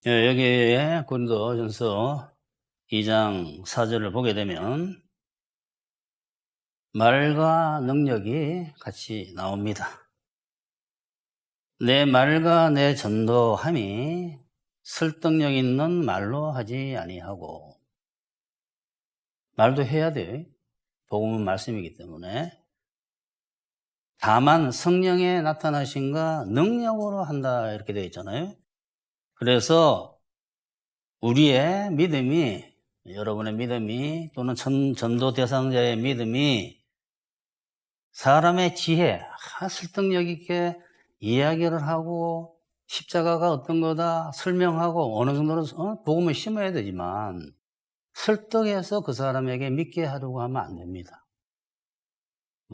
예, 여기에 고린도전서 2장 4절을 보게 되면 말과 능력이 같이 나옵니다. 내 말과 내 전도함이 설득력 있는 말로 하지 아니하고, 말도 해야 돼요. 복음은 말씀이기 때문에. 다만 성령의 나타나심과 능력으로 한다, 이렇게 되어 있잖아요. 그래서 우리의 믿음이, 여러분의 믿음이 또는 전도 대상자의 믿음이 사람의 지혜, 설득력 있게 이야기를 하고 십자가가 어떤 거다 설명하고 어느 정도는 복음을 심어야 되지만 설득해서 그 사람에게 믿게 하려고 하면 안 됩니다.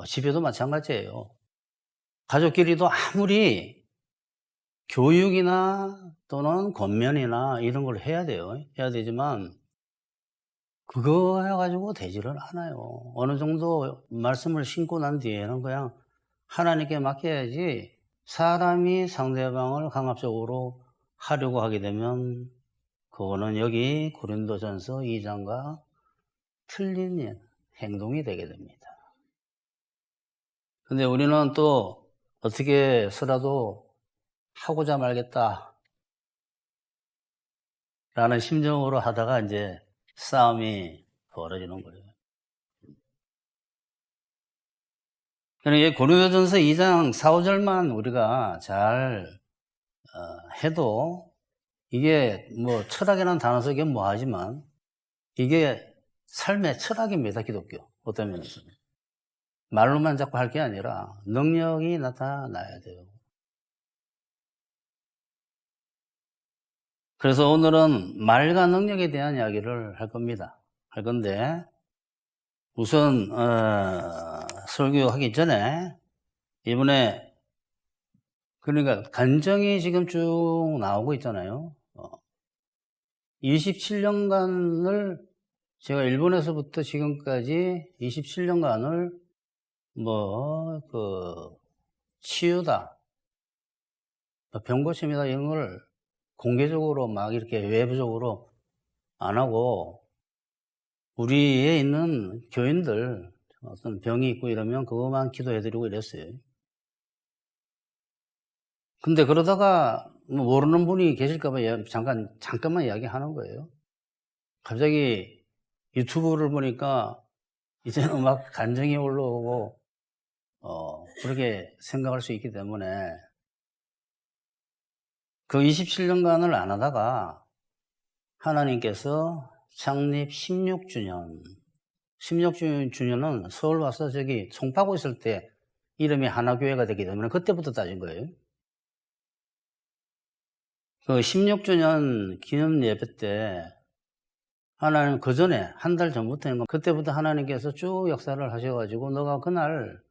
집에도 마찬가지예요. 가족끼리도 아무리 교육이나 또는 권면이나 이런 걸 해야 돼요. 해야 되지만 그거 해가지고 되지를 않아요. 어느 정도 말씀을 신고 난 뒤에는 그냥 하나님께 맡겨야지, 사람이 상대방을 강압적으로 하려고 하게 되면 그거는 여기 고린도전서 2장과 틀린 행동이 되게 됩니다. 근데 우리는 또 어떻게 해서라도 하고자 말겠다 라는 심정으로 하다가 이제 싸움이 벌어지는 거예요. 그러니까 고린도전서 2장 4, 5절만 우리가 잘 해도 이게 철학이라는 단어 속에 뭐하지만 이게 삶의 철학입니다. 기독교 어떤 면에서는 말로만 자꾸 할 게 아니라 능력이 나타나야 돼요. 그래서 오늘은 말과 능력에 대한 이야기를 할 겁니다. 할 건데 우선 설교하기 전에 이번에 그러니까 간정이 지금 쭉 나오고 있잖아요. 27년간을 제가 일본에서부터 지금까지 27년간을 치유다, 병 고침이다 이런 걸 공개적으로 막 이렇게 외부적으로 안 하고 우리에 있는 교인들 어떤 병이 있고 이러면 그것만 기도해드리고 이랬어요. 근데 그러다가 모르는 분이 계실까봐 잠깐만 이야기하는 거예요. 갑자기 유튜브를 보니까 이제는 막 간증이 올라오고 그렇게 생각할 수 있기 때문에 그 27년간을 안 하다가 하나님께서 창립 16주년은 서울 와서 저기 송파구 있을 때 이름이 하나교회가 되기 때문에 그때부터 따진 거예요. 그 16주년 기념 예배 때 하나님 그 전에 한 달 전부터 그때부터 하나님께서 쭉 역사를 하셔가지고 너가 그날부터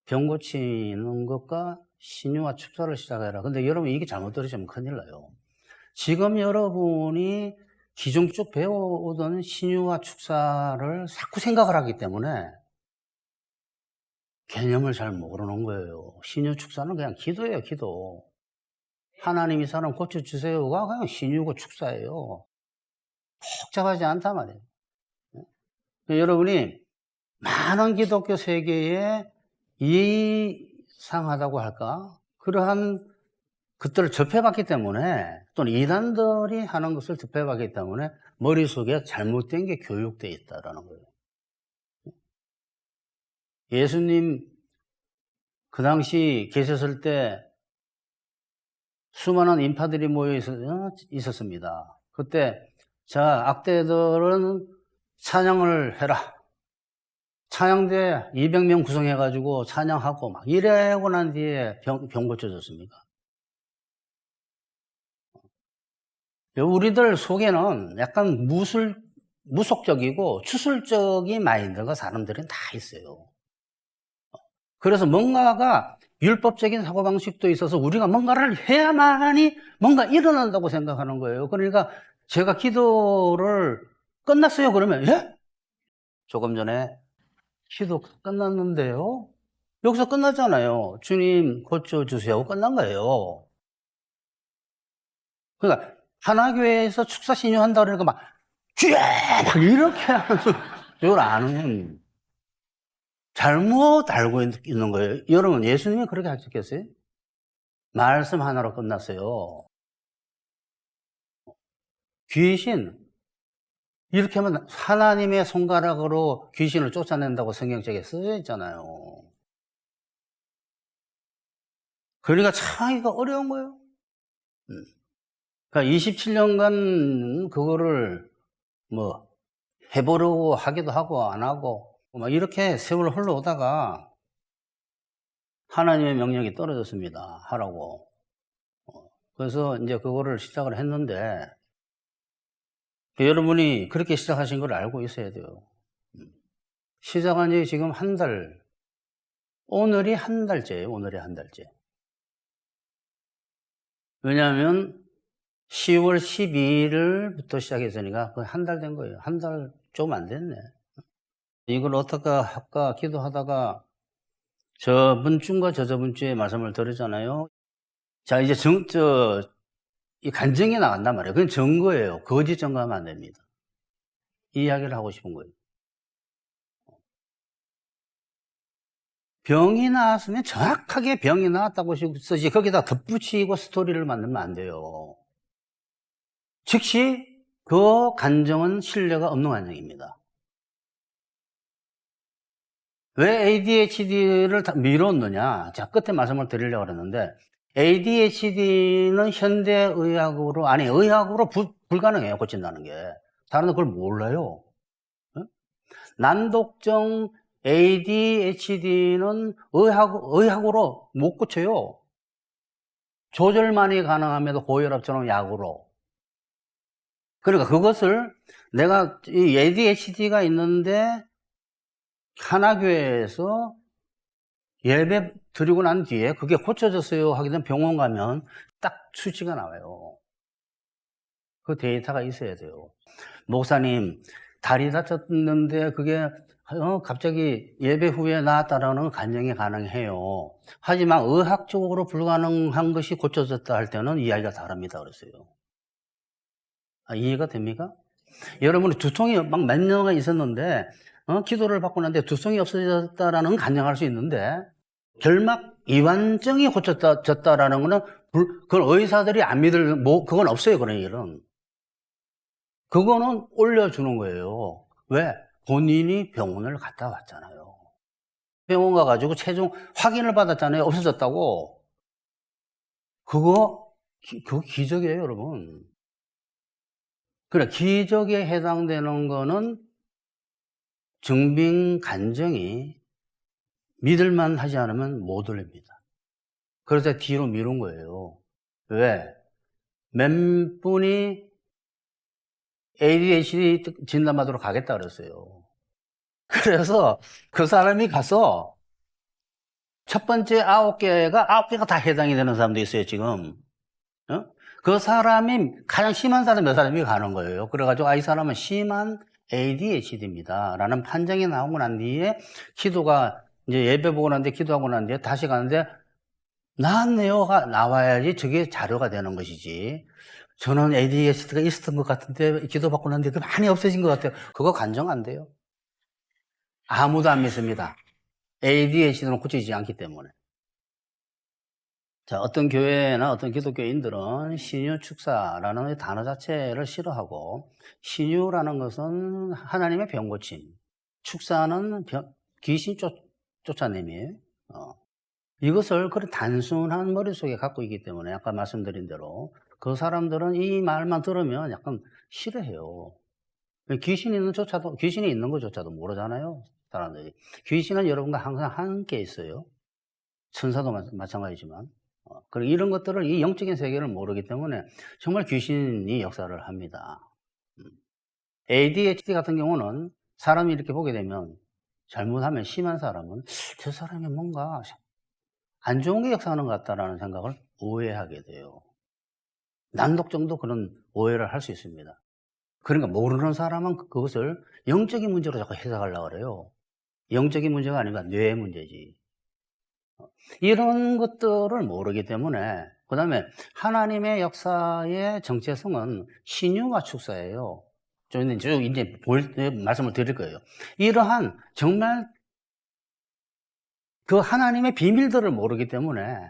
병 고치는 것과 신유와 축사를 시작해라. 근데 여러분 이게 잘못 들으시면 큰일 나요. 지금 여러분이 기존 쭉 배워오던 신유와 축사를 자꾸 생각을 하기 때문에 개념을 잘 모르는 거예요. 신유 축사는 그냥 기도예요, 기도. 하나님이 사람 고쳐주세요가 그냥 신유고 축사예요. 복잡하지 않단 말이에요. 여러분이 많은 기독교 세계에 이상하다고 할까? 그러한 것들을 접해봤기 때문에 또는 이단들이 하는 것을 접해봤기 때문에 머릿속에 잘못된 게 교육되어 있다는 거예요. 예수님 그 당시 계셨을 때 수많은 인파들이 모여 있었습니다. 그때 악대들은 찬양을 해라. 찬양대 200명 구성해가지고 찬양하고 막 이래고 난 뒤에 병 고쳐졌습니까? 우리들 속에는 약간 무속적이고 추술적인 마인드가 사람들은 다 있어요. 그래서 뭔가가 율법적인 사고방식도 있어서 우리가 뭔가를 해야만이 뭔가 일어난다고 생각하는 거예요. 그러니까 제가 기도를 끝났어요 그러면 예? 조금 전에 기도 끝났는데요? 여기서 끝났잖아요. 주님 고쳐주세요. 끝난 거예요. 그러니까 하나교회에서 축사 신유한다 그러니까 막 이렇게 하는 줄 아는 잘못 알고 있는 거예요. 여러분, 예수님이 그렇게 하셨겠어요? 말씀 하나로 끝났어요. 귀신, 이렇게 하면 하나님의 손가락으로 귀신을 쫓아낸다고 성경책에 쓰여 있잖아요. 그러니까 참기가 어려운 거예요. 그러니까 27년간 그거를 뭐 해보려고 하기도 하고 안 하고 막 이렇게 세월 흘러오다가 하나님의 명령이 떨어졌습니다. 하라고. 그래서 이제 그거를 시작을 했는데 여러분이 그렇게 시작하신 걸 알고 있어야 돼요. 시작한 지 지금 한 달, 오늘이 한 달째예요. 오늘이 한 달째. 왜냐하면 10월 12일부터 시작했으니까 거의 한 달 된 거예요. 한 달 좀 안 됐네. 이걸 어떻게 할까 기도하다가 저번 주인가 저번 주에 말씀을 드렸잖아요. 자, 이제 이 간증이 나간단 말이에요. 그건 증거예요. 거짓 증거하면 안 됩니다. 이 이야기를 하고 싶은 거예요. 병이 나왔으면 정확하게 병이 나왔다고 쓰지 거기다 덧붙이고 스토리를 만들면 안 돼요. 즉시 그 간증은 신뢰가 없는 간증입니다. 왜 ADHD를 미뤘느냐? 자, 끝에 말씀을 드리려고 그랬는데 ADHD는 현대의학으로 의학으로 불가능해요. 고친다는 게. 사람들 그걸 몰라요. 난독증 ADHD는 의학으로 못 고쳐요. 조절만이 가능함에도 고혈압처럼 약으로. 그러니까 그것을 내가 이 ADHD가 있는데 하나교회에서 예배 드리고 난 뒤에 그게 고쳐졌어요 하게 되면 병원 가면 딱 수치가 나와요. 그 데이터가 있어야 돼요. 목사님, 다리 다쳤는데 그게 갑자기 예배 후에 나았다라는 간증이 가능해요. 하지만 의학적으로 불가능한 것이 고쳐졌다 할 때는 이야기가 다릅니다. 그랬어요. 이해가 됩니까? 여러분이 두통이 막 몇 년간 있었는데 기도를 받고 난 뒤에 두통이 없어졌다라는 간증할 수 있는데 결막 이완증이 고쳐졌다라는 거는 그건 의사들이 안 믿을 그건 없어요. 그런 일은. 그거는 올려주는 거예요. 왜? 본인이 병원을 갔다 왔잖아요. 병원 가가지고 최종 확인을 받았잖아요. 없어졌다고. 그거 기적이에요, 여러분. 그래, 기적에 해당되는 거는 증빙 간증이 믿을만 하지 않으면 못 올립니다. 그래서 뒤로 미룬 거예요. 왜? 몇 분이 ADHD 진단받으러 가겠다 그랬어요. 그래서 그 사람이 가서 첫 번째 9개가 다 해당이 되는 사람도 있어요, 지금. 그 사람이 가장 심한 사람 몇 사람이 가는 거예요. 그래가지고 이 사람은 심한 ADHD입니다. 라는 판정이 나오고 난 뒤에 기도가 이제 예배 보고 난 뒤에 기도하고 난 뒤에 다시 가는데 나왔네요가 나와야지 저게 자료가 되는 것이지. 저는 ADHD가 있었던 것 같은데 기도 받고 난 뒤에 많이 없어진 것 같아요. 그거 간정 안 돼요. 아무도 안 믿습니다. ADHD는 고치지 않기 때문에. 자, 어떤 교회나 어떤 기독교인들은 신유 축사라는 단어 자체를 싫어하고 신유라는 것은 하나님의 병고침, 축사는 귀신 쫓아냄이에요. 이것을 그런 단순한 머릿속에 갖고 있기 때문에 아까 말씀드린 대로 그 사람들은 이 말만 들으면 약간 싫어해요. 귀신이 있는 것조차도 모르잖아요. 사람들이. 귀신은 여러분과 항상 함께 있어요. 천사도 마찬가지지만. 그리고 이런 것들을 이 영적인 세계를 모르기 때문에 정말 귀신이 역사를 합니다. ADHD 같은 경우는 사람이 이렇게 보게 되면 잘못하면 심한 사람은 저 사람이 뭔가 안 좋은 게 역사하는 것 같다라는 생각을 오해하게 돼요. 난독증도 그런 오해를 할 수 있습니다. 그러니까 모르는 사람은 그것을 영적인 문제로 자꾸 해석하려고 그래요. 영적인 문제가 아니라 뇌의 문제지. 이런 것들을 모르기 때문에 그 다음에 하나님의 역사의 정체성은 신유와 축사예요. 저는 이제 말씀을 드릴 거예요. 이러한 정말 그 하나님의 비밀들을 모르기 때문에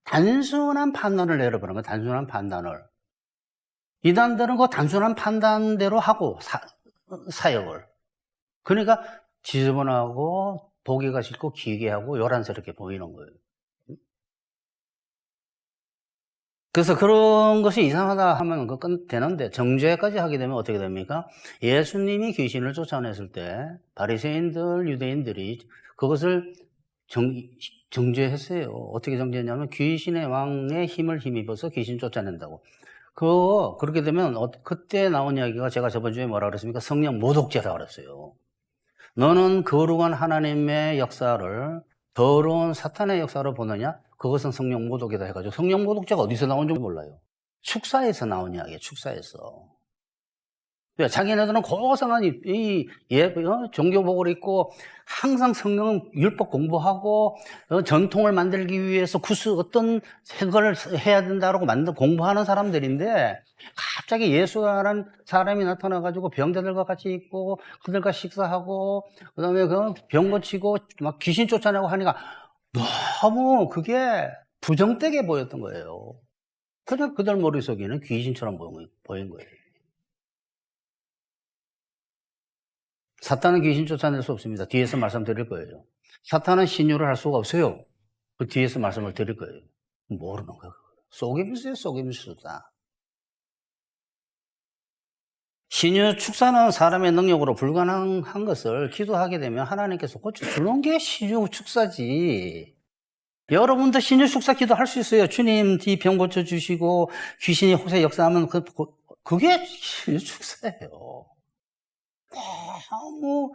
단순한 판단을 내려보는 거예요. 단순한 판단을. 이단들은 그 단순한 판단대로 하고 사역을. 그러니까 지저분하고 보기가 싫고 기괴하고 요란스럽게 보이는 거예요. 그래서 그런 것이 이상하다 하면 되는데 정죄까지 하게 되면 어떻게 됩니까? 예수님이 귀신을 쫓아냈을 때 바리새인들, 유대인들이 그것을 정죄했어요. 어떻게 정죄했냐면 귀신의 왕의 힘을 힘입어서 귀신 쫓아낸다고. 그렇게 되면 그때 나온 이야기가 제가 저번주에 뭐라 그랬습니까? 성령 모독죄라고 그랬어요. 너는 거룩한 하나님의 역사를 더러운 사탄의 역사로 보느냐? 그것은 성령 모독이다 해가지고 성령 모독죄가 어디서 나온지 몰라요. 축사에서 나온 이야기예요. 축사에서. 자기네들은 고상한 종교복을 입고 항상 성경 율법 공부하고 전통을 만들기 위해서 어떤 생각을 해야 된다고 공부하는 사람들인데 갑자기 예수라는 사람이 나타나가지고 병자들과 같이 있고 그들과 식사하고 그다음에 병 고치고 막 귀신 쫓아내고 하니까 너무 그게 부정되게 보였던 거예요. 그래서 그들 머릿속에는 귀신처럼 보인 거예요. 사탄은 귀신 쫓아낼 수 없습니다. 뒤에서 말씀드릴 거예요. 사탄은 신유를 할 수가 없어요. 그 뒤에서 말씀을 드릴 거예요. 모르는 거예요. 속임수예요, 속임수다. 신유 축사는 사람의 능력으로 불가능한 것을 기도하게 되면 하나님께서 고쳐주는 게 신유 축사지. 여러분도 신유 축사 기도할 수 있어요. 주님, 이 병 고쳐주시고 귀신이 혹시 역사하면 그게 신유 축사예요. 너무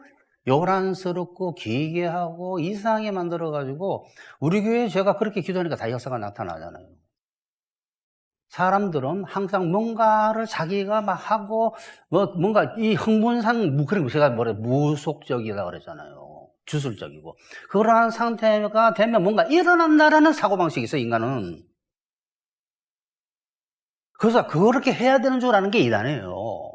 요란스럽고 기괴하고 이상하게 만들어가지고 우리 교회에 제가 그렇게 기도하니까 다 역사가 나타나잖아요. 사람들은 항상 뭔가를 자기가 막 하고 뭔가 이 흥분상 그리고 제가 무속적이라고 그랬잖아요. 주술적이고 그러한 상태가 되면 뭔가 일어난다라는 사고방식이 있어요. 인간은. 그래서 그렇게 해야 되는 줄 아는 게 이단이에요.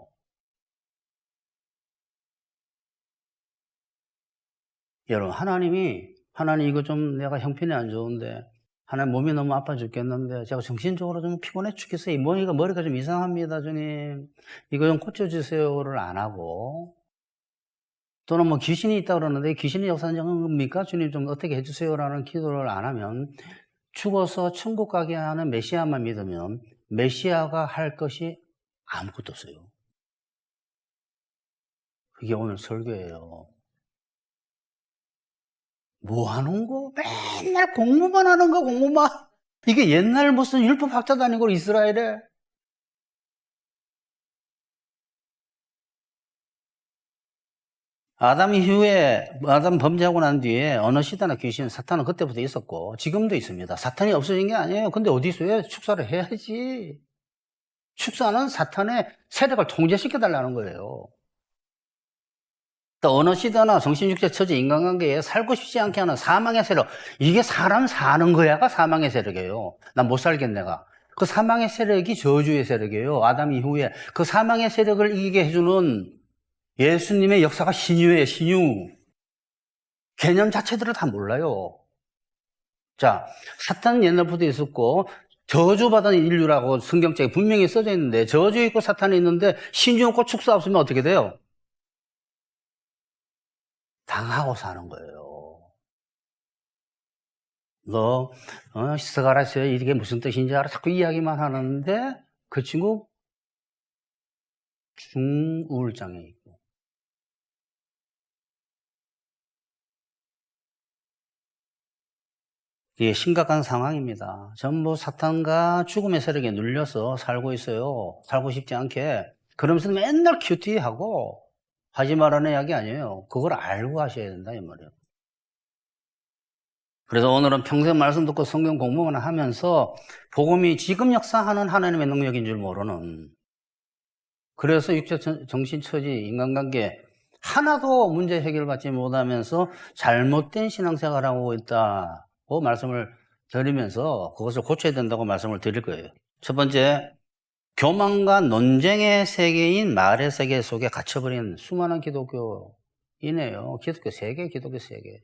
여러분, 하나님 이거 좀 내가 형편이 안 좋은데, 하나님 몸이 너무 아파 죽겠는데, 제가 정신적으로 좀 피곤해 죽겠어요. 머리가 좀 이상합니다, 주님. 이거 좀 고쳐주세요를 안 하고, 또는 뭐 귀신이 있다 그러는데, 귀신이 역사하는 겁니까? 주님 좀 어떻게 해주세요라는 기도를 안 하면, 죽어서 천국 가게 하는 메시아만 믿으면, 메시아가 할 것이 아무것도 없어요. 그게 오늘 설교예요. 뭐 하는 거? 맨날 공부만 하는 거, 공부만. 이게 옛날 무슨 율법 학자도 아니고 이스라엘에. 아담 범죄하고 난 뒤에 어느 시대나 귀신, 사탄은 그때부터 있었고, 지금도 있습니다. 사탄이 없어진 게 아니에요. 근데 어디 있어요? 축사를 해야지. 축사는 사탄의 세력을 통제시켜달라는 거예요. 또 어느 시대나 정신육체 처지 인간관계에 살고 싶지 않게 하는 사망의 세력, 이게 사람 사는 거야가 사망의 세력이에요. 난 못 살겠네가. 그 사망의 세력이 저주의 세력이에요. 아담 이후에 그 사망의 세력을 이기게 해주는 예수님의 역사가 신유예요. 신유. 개념 자체들을 다 몰라요. 자, 사탄은 옛날부터 있었고 저주받은 인류라고 성경책에 분명히 써져 있는데, 저주 있고 사탄이 있는데 신유 없고 축사 없으면 어떻게 돼요? 당하고 사는 거예요. 스가랴서 이게 무슨 뜻인지 알아? 자꾸 이야기만 하는데 그 친구 중우울장애 있고. 이게 심각한 상황입니다. 전부 사탄과 죽음의 세력에 눌려서 살고 있어요. 살고 싶지 않게. 그러면서 맨날 큐티하고 하지 말라는 이야기 아니에요. 그걸 알고 하셔야 된다 이 말이에요. 그래서 오늘은 평생 말씀 듣고 성경 공부만 하면서 복음이 지금 역사하는 하나님의 능력인 줄 모르는, 그래서 육체, 정신, 처지, 인간관계 하나도 문제 해결받지 못하면서 잘못된 신앙생활을 하고 있다고 말씀을 드리면서 그것을 고쳐야 된다고 말씀을 드릴 거예요. 첫 번째, 교만과 논쟁의 세계인 말의 세계 속에 갇혀버린 수많은 기독교이네요. 기독교 세계, 기독교 세계.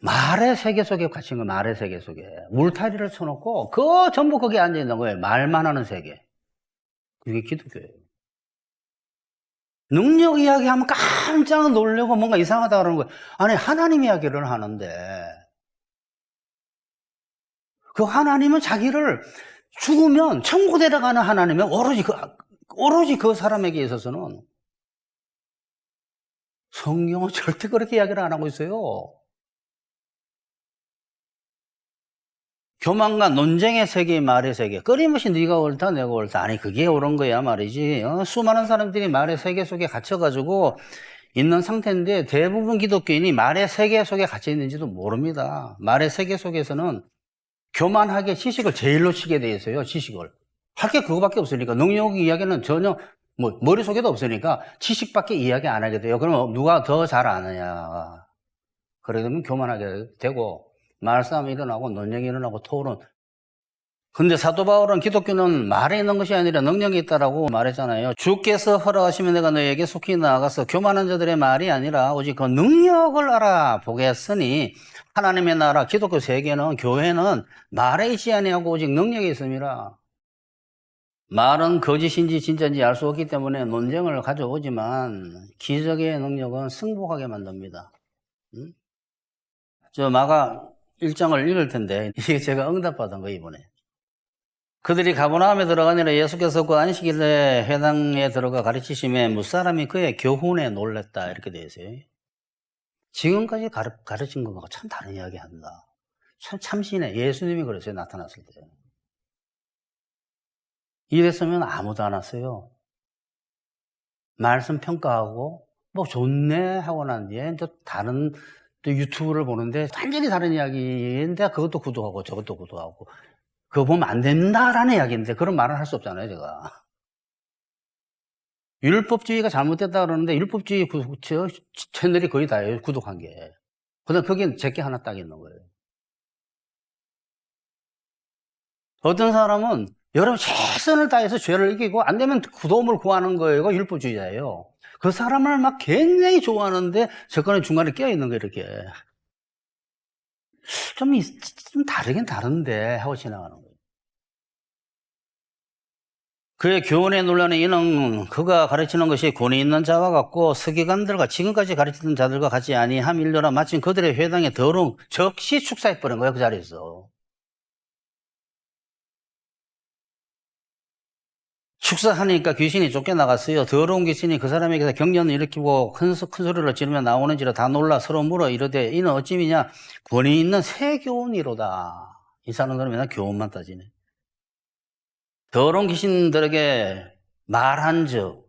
말의 세계 속에 갇힌 거예요. 말의 세계 속에. 울타리를 쳐놓고 그 전부 거기에 앉아있는 거예요. 말만 하는 세계. 그게 기독교예요. 능력 이야기하면 깜짝 놀라고 뭔가 이상하다 그러는 거예요. 아니, 하나님 이야기를 하는데 그 하나님은 자기를 죽으면 천국 데려가는 하나님은 오로지 그 사람에게 있어서는 성경은 절대 그렇게 이야기를 안 하고 있어요. 교만과 논쟁의 세계, 말의 세계. 끊임없이 네가 옳다, 내가 옳다. 아니, 그게 옳은 거야 말이지. 수많은 사람들이 말의 세계 속에 갇혀가지고 있는 상태인데 대부분 기독교인이 말의 세계 속에 갇혀 있는지도 모릅니다. 말의 세계 속에서는 교만하게 지식을 제일 놓치게 돼 있어요. 지식을. 할 게 그거밖에 없으니까. 능력 이야기는 전혀 머릿속에도 없으니까 지식밖에 이야기 안 하게 돼요. 그럼 누가 더 잘 아느냐. 그러게 되면 교만하게 되고 말싸움이 일어나고 논쟁이 일어나고 토론. 근데 사도 바울은 기독교는 말에 있는 것이 아니라 능력이 있다라고 말했잖아요. 주께서 허락하시면 내가 너에게 속히 나아가서 교만한 자들의 말이 아니라 오직 그 능력을 알아보겠으니 하나님의 나라 기독교 세계는 교회는 말에 있지 아니하고 오직 능력이 있습니다. 말은 거짓인지 진짜인지 알 수 없기 때문에 논쟁을 가져오지만 기적의 능력은 승복하게 만듭니다. 저 마가 1장을 읽을 텐데 이게 제가 응답받은 거 이번에. 그들이 가버나움에 들어가니라 예수께서 그 안식일에 회당에 들어가 가르치심에 무사람이 그의 교훈에 놀랬다 이렇게 되어 있어요. 지금까지 가르친 것하고 참 다른 이야기 한다. 참 참신해. 예수님이 그랬어요. 나타났을 때. 이랬으면 아무도 안 왔어요. 말씀 평가하고 뭐 좋네 하고 난 뒤에 또 다른 또 유튜브를 보는데 완전히 다른 이야기인데 그것도 구독하고 저것도 구독하고 그거 보면 안 된다라는 이야기인데 그런 말은 할 수 없잖아요. 제가 율법주의가 잘못됐다 그러는데 율법주의 채널이 거의 다예요. 구독한 게. 그다음 거기는 제게 하나 딱 있는 거예요. 어떤 사람은 여러분 최선을 다해서 죄를 이기고 안 되면 도움을 구하는 거예요. 율법주의자예요. 그 사람을 막 굉장히 좋아하는데 저거는 중간에 껴있는 거예요. 이렇게 좀 다르긴 다른데 하고 지나가는 거예요. 그의 교훈에 놀라는 이는 그가 가르치는 것이 권위 있는 자와 같고 서기관들과 지금까지 가르치던 자들과 같지 아니함 일러라. 마침 그들의 회당에 더러운 즉시 축사해버린 거예요. 그 자리에서. 축사하니까 귀신이 쫓겨나갔어요. 더러운 귀신이 그 사람에게서 경련을 일으키고 큰 소리를 지르며 나오는지라 다 놀라 서로 물어 이르되 이는 어찌미냐 권위 있는 새 교훈이로다. 이 사람들은 맨날 교훈만 따지네. 더러운 귀신들에게 말한즉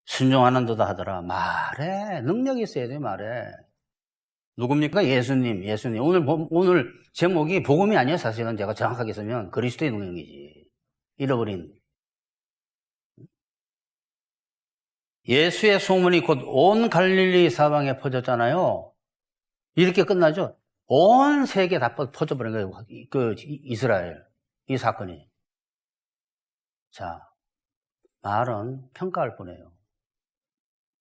순종하는도다 하더라. 말에 능력이 있어야 돼. 말에. 누굽니까? 예수님. 오늘 제목이 복음이 아니에요. 사실은 제가 정확하게 쓰면 그리스도의 능력이지. 잃어버린. 예수의 소문이 곧 온 갈릴리 사방에 퍼졌잖아요. 이렇게 끝나죠. 온 세계에 다 퍼져버린 거예요. 그 이스라엘. 이 사건이. 자, 말은 평가할 뿐이에요.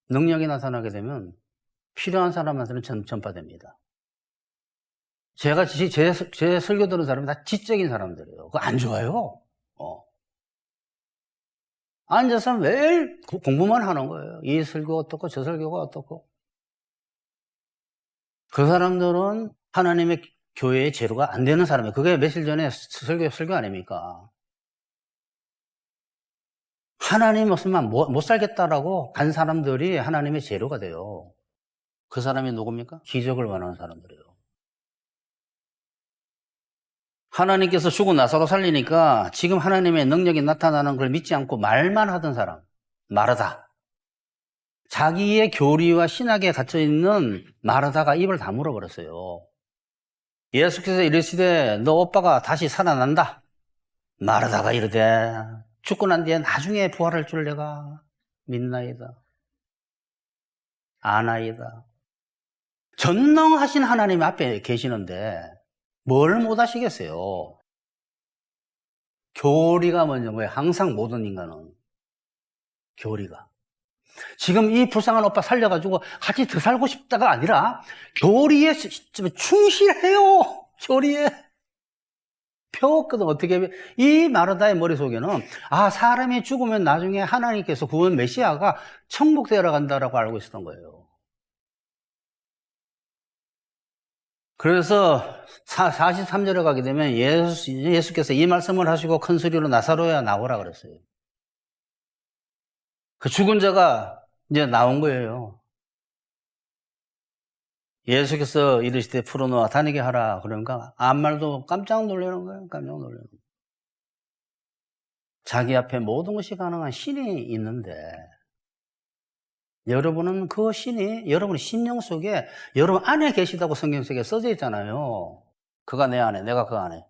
능력이 나타나게 되면 필요한 사람한테는 전파됩니다. 제가 제 설교 들은 사람이 다 지적인 사람들이에요. 그거 안 좋아요. 앉아서 매일 공부만 하는 거예요. 이 설교가 어떻고 저 설교가 어떻고. 그 사람들은 하나님의 교회의 제로가 안 되는 사람이에요. 그게 며칠 전에 설교 아닙니까? 하나님 없으면 못 살겠다라고 간 사람들이 하나님의 제로가 돼요. 그 사람이 누굽니까? 기적을 원하는 사람들이에요. 하나님께서 죽고 나사로 살리니까 지금 하나님의 능력이 나타나는 걸 믿지 않고 말만 하던 사람, 마르다. 자기의 교리와 신학에 갇혀있는 마르다가 입을 다물어 버렸어요. 예수께서 이르시되 너 오빠가 다시 살아난다. 마르다가 이르되 죽고 난 뒤에 나중에 부활할 줄 내가 믿나이다. 아나이다. 전능하신 하나님 앞에 계시는데 뭘 못 하시겠어요? 교리가 먼저인 거예요. 항상 모든 인간은. 교리가. 지금 이 불쌍한 오빠 살려가지고 같이 더 살고 싶다가 아니라 교리에 충실해요. 교리에. 배웠거든. 어떻게. 이 마르다의 머릿속에는 사람이 죽으면 나중에 하나님께서 구원 메시아가 천국 데려간다라고 알고 있었던 거예요. 그래서 43절에 가게 되면 예수께서 이 말씀을 하시고 큰 소리로 나사로야 나오라 그랬어요. 그 죽은 자가 이제 나온 거예요. 예수께서 이르시되 풀어놓아 다니게 하라. 그러니까 아무 말도 깜짝 놀라는 거예요. 깜짝 놀라는 거예요. 자기 앞에 모든 것이 가능한 신이 있는데 여러분은 그 신이 여러분의 심령 속에 여러분 안에 계시다고 성경 속에 써져 있잖아요. 그가 내 안에, 내가 그 안에.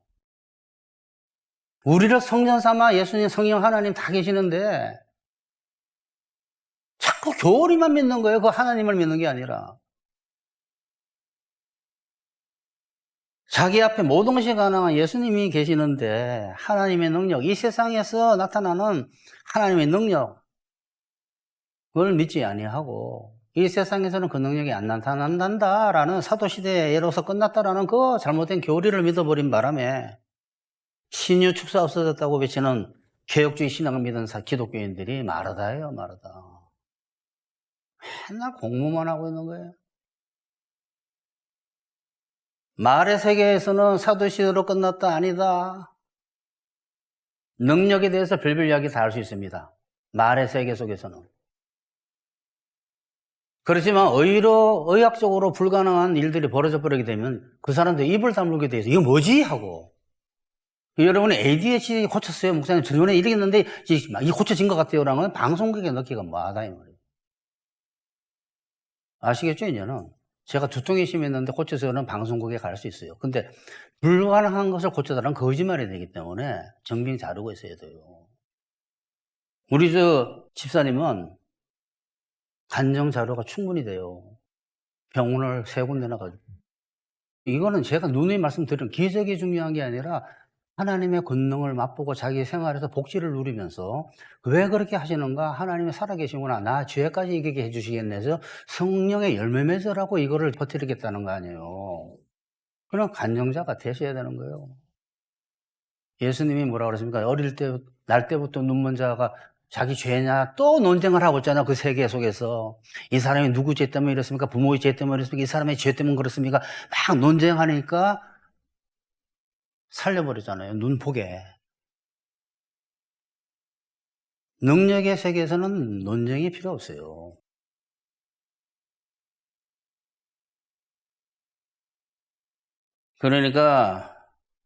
우리를 성전 삼아 예수님, 성령, 하나님 다 계시는데 자꾸 교리만 믿는 거예요. 그 하나님을 믿는 게 아니라. 자기 앞에 모든 것이 가능한 예수님이 계시는데 하나님의 능력, 이 세상에서 나타나는 하나님의 능력을 믿지 아니하고 이 세상에서는 그 능력이 안 나타난다라는 사도시대의 예로서 끝났다라는 그 잘못된 교리를 믿어버린 바람에 신유 축사 없어졌다고 외치는 개혁주의 신앙을 믿은 기독교인들이 마르다예요. 마르다. 맨날 공부만 하고 있는 거예요. 말의 세계에서는 사도시대로 끝났다 아니다. 능력에 대해서 별별 이야기 다 할 수 있습니다. 말의 세계 속에서는. 그렇지만 의학적으로 불가능한 일들이 벌어져 버리게 되면 그 사람들 입을 다물게 돼서 이거 뭐지? 하고. 여러분이 ADHD 고쳤어요? 목사님 전에 이러겠는데 이 고쳐진 것 같아요. 라는 방송국에 넣기가 뭐하다 이 말이에요. 아시겠죠? 이제는. 제가 두통이 심했는데 고쳐서는 방송국에 갈 수 있어요. 근데 불가능한 것을 고쳐달라는 거짓말이 되기 때문에 정빙 자르고 있어야 돼요. 우리 집사님은 간정 자료가 충분히 돼요. 병원을 3군데나 가지고. 이거는 제가 누누이 말씀드린 기적이 중요한 게 아니라 하나님의 권능을 맛보고 자기 생활에서 복지를 누리면서 왜 그렇게 하시는가? 하나님이 살아계시구나. 나 죄까지 이기게 해주시겠네. 해서 성령의 열매 맺으라고 이거를 버티겠다는 거 아니에요. 그럼 간정자가 되셔야 되는 거예요. 예수님이 뭐라고 그랬습니까? 날 때부터 눈먼 자가 자기 죄냐 또 논쟁을 하고 있잖아. 그 세계 속에서 이 사람이 누구 죄 때문에 이렇습니까? 부모의 죄 때문에 이렇습니까? 이 사람의 죄 때문에 그렇습니까? 막 논쟁하니까 살려버리잖아요. 눈 보게. 능력의 세계에서는 논쟁이 필요 없어요. 그러니까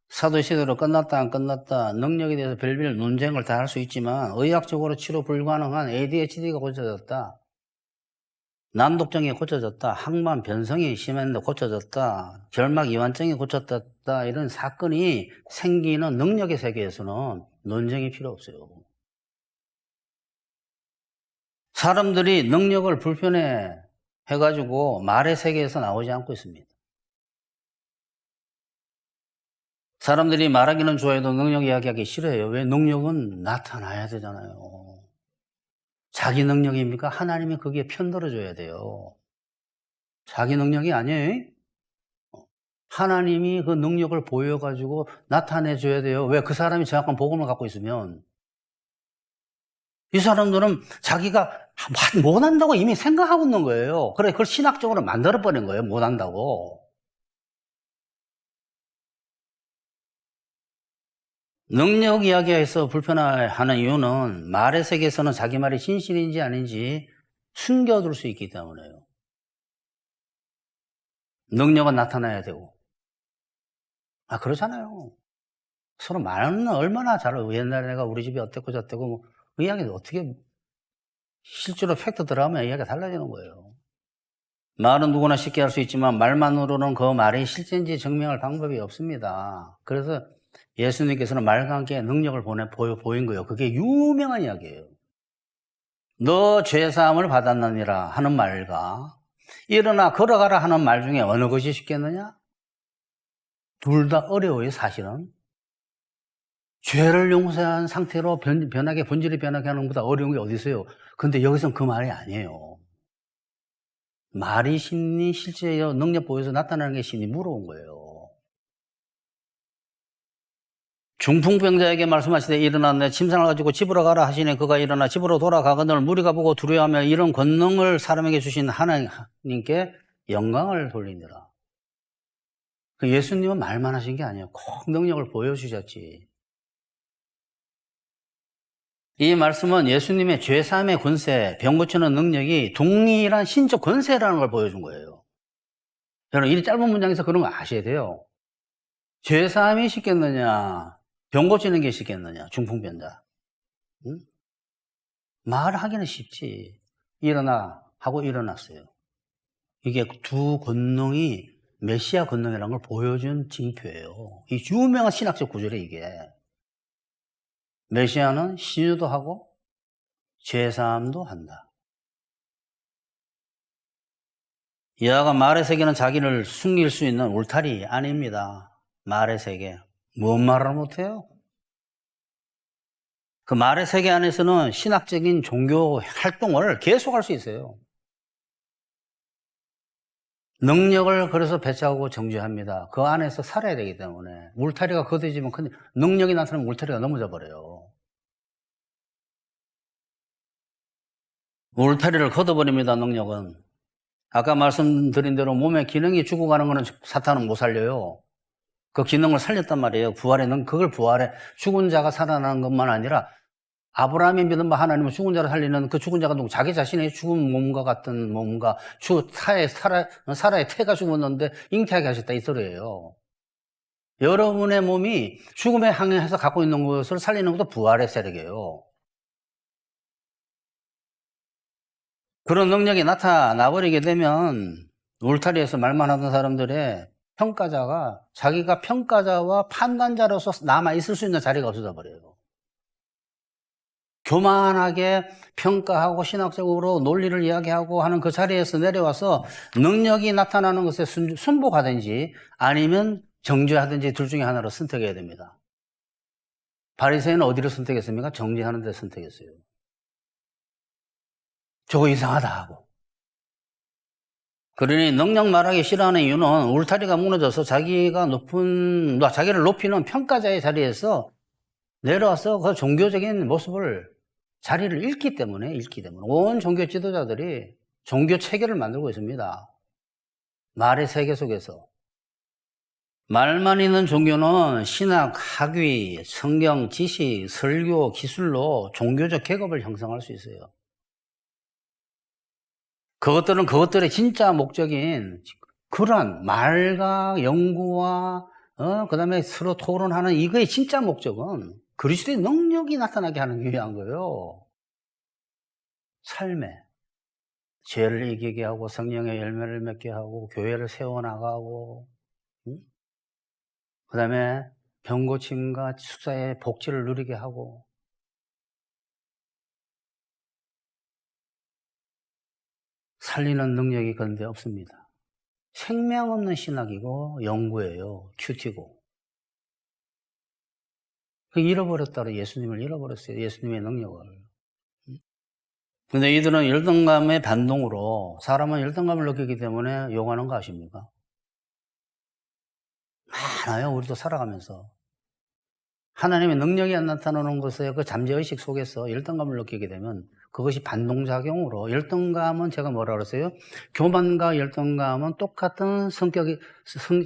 사도시대로 끝났다 안 끝났다 능력에 대해서 별별 논쟁을 다 할 수 있지만 의학적으로 치료 불가능한 ADHD가 고쳐졌다. 난독증이 고쳐졌다. 항만 변성이 심했는데 고쳐졌다. 결막 이완증이 고쳐졌다. 이런 사건이 생기는 능력의 세계에서는 논쟁이 필요 없어요. 사람들이 능력을 불편해 해가지고 말의 세계에서 나오지 않고 있습니다. 사람들이 말하기는 좋아해도 능력 이야기하기 싫어해요. 왜? 능력은 나타나야 되잖아요. 자기 능력입니까? 하나님이 거기에 편들어줘야 돼요. 자기 능력이 아니에요. 하나님이 그 능력을 보여가지고 나타내줘야 돼요. 왜? 그 사람이 정확한 복음을 갖고 있으면. 이 사람들은 자기가 못한다고 이미 생각하고 있는 거예요. 그래, 그걸 신학적으로 만들어버린 거예요. 못한다고. 능력 이야기에서 불편해하는 이유는 말의 세계에서는 자기 말이 진실인지 아닌지 숨겨둘 수 있기 때문에요. 능력은 나타나야 되고. 그렇잖아요. 서로 말은 얼마나 잘하고, 옛날에 내가 우리 집이 어땠고 저땠고, 뭐, 그 이야기는 어떻게, 실제로 팩트 들어가면 이야기가 달라지는 거예요. 말은 누구나 쉽게 할 수 있지만 말만으로는 그 말이 실제인지 증명할 방법이 없습니다. 그래서 예수님께서는 말과 함께 능력을 보인 거예요. 그게 유명한 이야기예요. 너 죄사함을 받았느니라 하는 말과 일어나 걸어가라 하는 말 중에 어느 것이 쉽겠느냐? 둘 다 어려워요, 사실은. 죄를 용서한 상태로 변하게, 본질이 변하게 하는 것보다 어려운 게 어디 있어요? 근데 여기서는 그 말이 아니에요. 말이 심리, 실제 능력 보여서 나타나는 게 심리 물어온 거예요. 중풍병자에게 말씀하시되 일어나 내 침상을 가지고 집으로 가라 하시니 그가 일어나 집으로 돌아가거늘 무리가 보고 두려워하며 이런 권능을 사람에게 주신 하나님께 영광을 돌리니라. 예수님은 말만 하신 게 아니에요. 꼭 능력을 보여주셨지. 이 말씀은 예수님의 죄사함의 권세, 병 고치는 능력이 동일한 신적 권세라는 걸 보여준 거예요. 여러분, 이 짧은 문장에서 그런 거 아셔야 돼요. 죄사함이 쉽겠느냐, 병 고치는 게 쉽겠느냐, 중풍병자. 응? 말하기는 쉽지. 일어나 하고 일어났어요. 이게 두 권능이 메시아 권능이라는 걸 보여준 징표예요. 이 유명한 신학적 구절이에요, 이게. 메시아는 신유도 하고 죄사함도 한다. 여하가 말의 세계는 자기를 숨길 수 있는 울타리 아닙니다. 말의 세계. 뭔 말을 못해요? 그 말의 세계 안에서는 신학적인 종교 활동을 계속할 수 있어요. 능력을 그래서 배치하고 정죄합니다. 그 안에서 살아야 되기 때문에. 울타리가 거둬지면 능력이 나타나면 울타리가 넘어져 버려요. 울타리를 걷어버립니다, 능력은. 아까 말씀드린 대로 몸의 기능이 죽어가는 거는 사탄은 못 살려요. 그 기능을 살렸단 말이에요. 그걸 부활해. 죽은 자가 살아나는 것만 아니라 아브라함이 믿은 바 하나님은 죽은 자를 살리는 그 죽은 자가 누구? 자기 자신의 죽은 몸과 같은 몸과 사라의 태가 죽었는데 잉태하게 하셨다 이 소리예요. 여러분의 몸이 죽음에 항해해서 갖고 있는 것을 살리는 것도 부활의 세력이에요. 그런 능력이 나타나버리게 되면 울타리에서 말만 하던 사람들의 평가자가 자기가 평가자와 판단자로서 남아있을 수 있는 자리가 없어져 버려요. 교만하게 평가하고 신학적으로 논리를 이야기하고 하는 그 자리에서 내려와서 능력이 나타나는 것에 순복하든지 아니면 정죄하든지 둘 중에 하나로 선택해야 됩니다. 바리새인은 어디를 선택했습니까? 정죄하는 데 선택했어요. 저거 이상하다 하고. 그러니 능력 말하기 싫어하는 이유는 울타리가 무너져서 자기를 높이는 평가자의 자리에서 내려와서 그 종교적인 자리를 잃기 때문에. 온 종교 지도자들이 종교 체계를 만들고 있습니다. 말의 세계 속에서. 말만 있는 종교는 신학, 학위, 성경, 지식, 설교, 기술로 종교적 계급을 형성할 수 있어요. 그것들의 진짜 목적인 그런 말과 연구와 그 다음에 서로 토론하는 이거의 진짜 목적은 그리스도의 능력이 나타나게 하는 위한 거예요. 삶에 죄를 이기게 하고 성령의 열매를 맺게 하고 교회를 세워나가고 그 다음에 병고침과 수사의 복지를 누리게 하고 살리는 능력이 그런데 없습니다. 생명 없는 신학이고 연구예요. 큐티고. 잃어버렸다고 예수님을 잃어버렸어요. 예수님의 능력을. 근데 이들은 열등감의 반동으로 사람은 열등감을 느끼기 때문에 욕하는 거 아십니까? 많아요. 우리도 살아가면서. 하나님의 능력이 안 나타나는 것에 그 잠재의식 속에서 열등감을 느끼게 되면 그것이 반동작용으로 열등감은 제가 뭐라 그랬어요? 교만과 열등감은 똑같은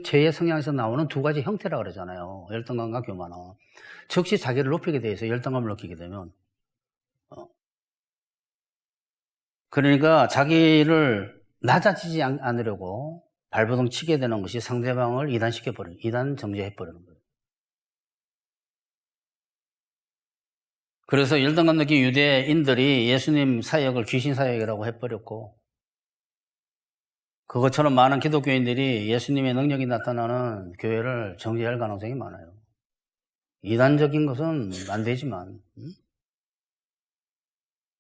죄의 성향에서 나오는 두 가지 형태라고 그러잖아요. 열등감과 교만은. 즉시 자기를 높이게 돼 있어요. 열등감을 느끼게 되면. 그러니까 자기를 낮아지지 않으려고 발버둥 치게 되는 것이 상대방을 이단 정죄해버리는 거예요. 그래서 열등감 느낀 유대인들이 예수님 사역을 귀신 사역이라고 해버렸고 그것처럼 많은 기독교인들이 예수님의 능력이 나타나는 교회를 정죄할 가능성이 많아요. 이단적인 것은 안 되지만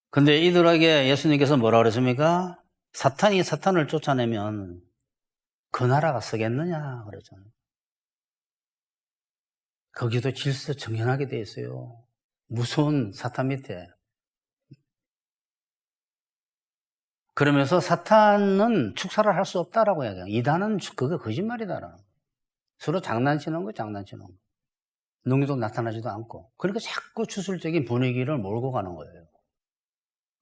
근데 이들에게 예수님께서 뭐라 그랬습니까? 사탄이 사탄을 쫓아내면 그 나라가 서겠느냐 그랬잖아요. 거기도 질서 정연하게 돼 있어요. 무서운 사탄 밑에. 그러면서 사탄은 축사를 할 수 없다라고 이야기해요. 이단은 그거 거짓말이다라는. 서로 장난치는 거, 장난치는 거. 능력도 나타나지도 않고. 그러니까 자꾸 추술적인 분위기를 몰고 가는 거예요.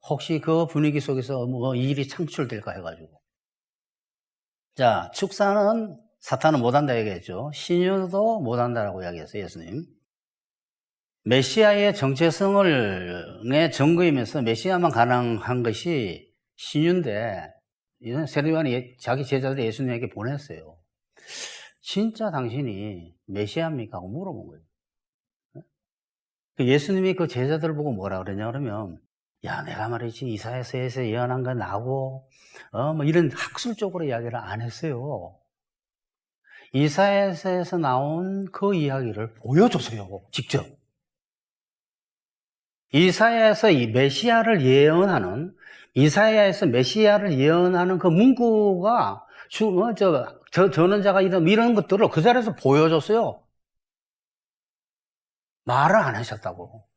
혹시 그 분위기 속에서 뭐 일이 창출될까 해가지고. 자, 축사는 사탄은 못한다 얘기했죠. 신유도 못한다라고 이야기했어요, 예수님. 메시아의 정체성의 증거이면서 메시아만 가능한 것이 신유인데, 이건 세례요한이 자기 제자들이 예수님에게 보냈어요. 진짜 당신이 메시아입니까? 하고 물어본 거예요. 예수님이 그 제자들을 보고 뭐라 그러냐 그러면, 야, 내가 말이지 이사야서에서 예언한 건 나고, 뭐 이런 학술적으로 이야기를 안 했어요. 이사야서에서 나온 그 이야기를 보여줬어요, 직접. 이사야에서 이 메시아를 예언하는, 이사야에서 메시아를 예언하는 그 문구가, 전원자가 이런 것들을 그 자리에서 보여줬어요. 말을 안 하셨다고.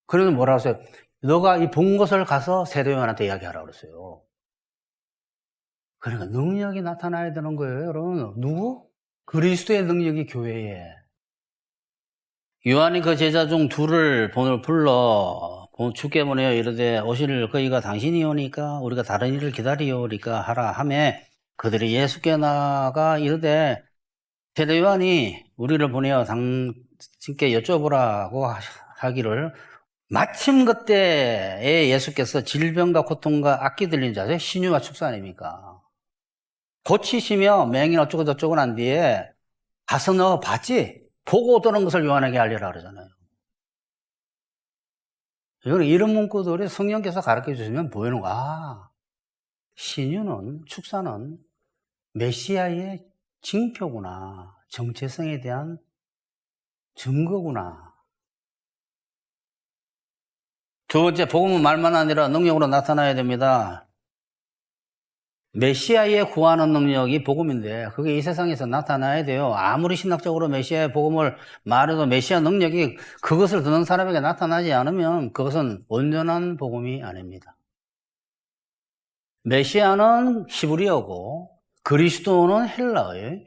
그래서 뭐라고 했어요? 너가 이 본 것을 가서 세례요한한테 이야기하라고 그랬어요. 그러니까 능력이 나타나야 되는 거예요, 여러분. 누구? 그리스도의 능력이 교회에. 요한이 그 제자 중 둘을 불러 죽게 보내어 이르되 오실 그이가 당신이 오니까 우리가 다른 일을 기다리오리까 하라 하매 그들이 예수께 나아가 이르되 세례 요한이 우리를 보내어 당신께 여쭤보라고 하기를 마침 그때에 예수께서 질병과 고통과 악기 들린 자세 신유와 축사 아닙니까? 고치시며 맹인 어쩌고 저쩌고 난 뒤에 가서 너 봤지? 보고 오더는 것을 요한에게 알리라 그러잖아요. 이런 문구들이 성령께서 가르쳐 주시면 보이는 거. 아, 신유는, 축사는 메시아의 징표구나. 정체성에 대한 증거구나. 두 번째, 복음은 말만 아니라 능력으로 나타나야 됩니다. 메시아의 구하는 능력이 복음인데 그게 이 세상에서 나타나야 돼요. 아무리 신학적으로 메시아의 복음을 말해도 메시아 능력이 그것을 듣는 사람에게 나타나지 않으면 그것은 온전한 복음이 아닙니다. 메시아는 히브리어고 그리스도는 헬라어예요.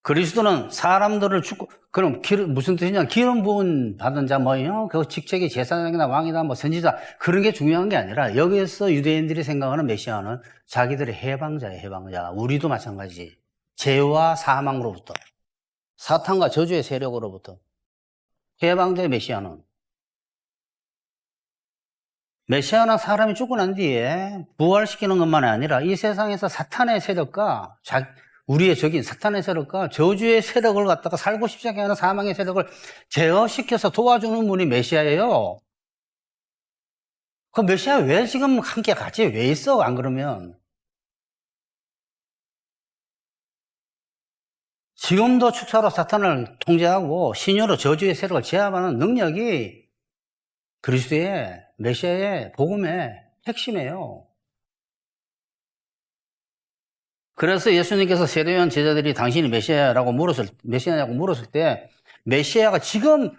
그리스도는 사람들을 죽고 그럼 무슨 뜻이냐? 기름 부은 받은 자 뭐예요? 그 직책이 제사장이나 왕이다 뭐 선지자 그런 게 중요한 게 아니라 여기에서 유대인들이 생각하는 메시아는 자기들의 해방자예요. 해방자. 우리도 마찬가지. 죄와 사망으로부터 사탄과 저주의 세력으로부터 해방자의 메시아는 사람이 죽고 난 뒤에 부활시키는 것만이 아니라 이 세상에서 사탄의 세력과 우리의 적인 사탄의 세력과 저주의 세력을 갖다가 살고 싶지 않게 하는 사망의 세력을 제어시켜서 도와주는 분이 메시아예요. 그 메시아 왜 지금 함께 같이 왜 있어? 안 그러면 지금도 축사로 사탄을 통제하고 신유로 저주의 세력을 제압하는 능력이 그리스도의 메시아의 복음의 핵심이에요. 그래서 예수님께서 세례요한 제자들이 당신이 메시아냐고 물었을 때 메시아가 지금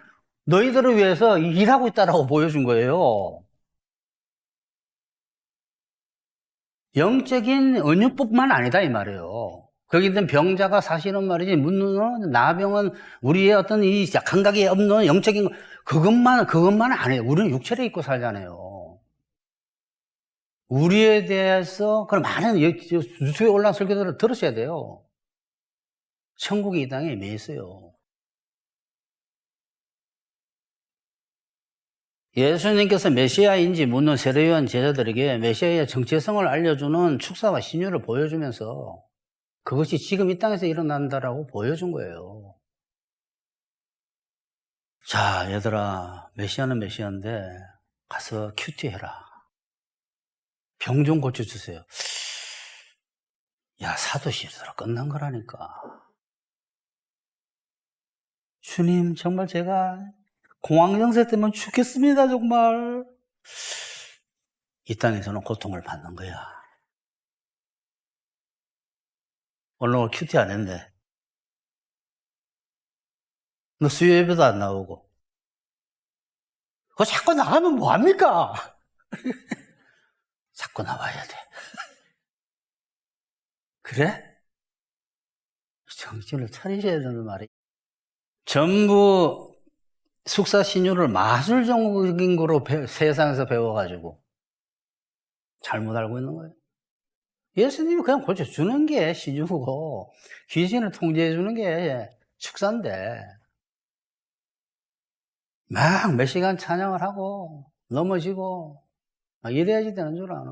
너희들을 위해서 일하고 있다라고 보여준 거예요. 영적인 은유뿐만 아니다 이 말이에요. 거기 있는 병자가 사실은 말이지 묻는 나병은 우리의 어떤 이 감각이 없는 영적인 그것만 안 해요. 우리는 육체를 입고 살잖아요. 우리에 대해서 그런 많은 유튜브에 올라온 설교들을 들으셔야 돼요. 천국이 이 땅에 임해 있어요. 예수님께서 메시아인지 묻는 세례요한 제자들에게 메시아의 정체성을 알려주는 축사와 신유를 보여주면서 그것이 지금 이 땅에서 일어난다라고 보여준 거예요. 자, 얘들아, 메시아는 메시아인데 가서 큐티해라. 병 좀 고쳐주세요. 야, 사도시에서 끝난 거라니까. 주님, 정말 제가 공황장애 때문에 죽겠습니다, 정말. 이 땅에서는 고통을 받는 거야. 오늘 큐티 안 했네. 너 수요 예배도 안 나오고. 그거 자꾸 나가면 뭐합니까? 자꾸 나와야 돼. 그래? 정신을 차리셔야 되는 말이. 전부 숙사 신유를 마술적인 거로 세상에서 배워가지고 잘못 알고 있는 거예요. 예수님이 그냥 고쳐주는 게 신유고 귀신을 통제해주는 게 축사인데 막 몇 시간 찬양을 하고 넘어지고 막 이래야지 되는 줄 아나.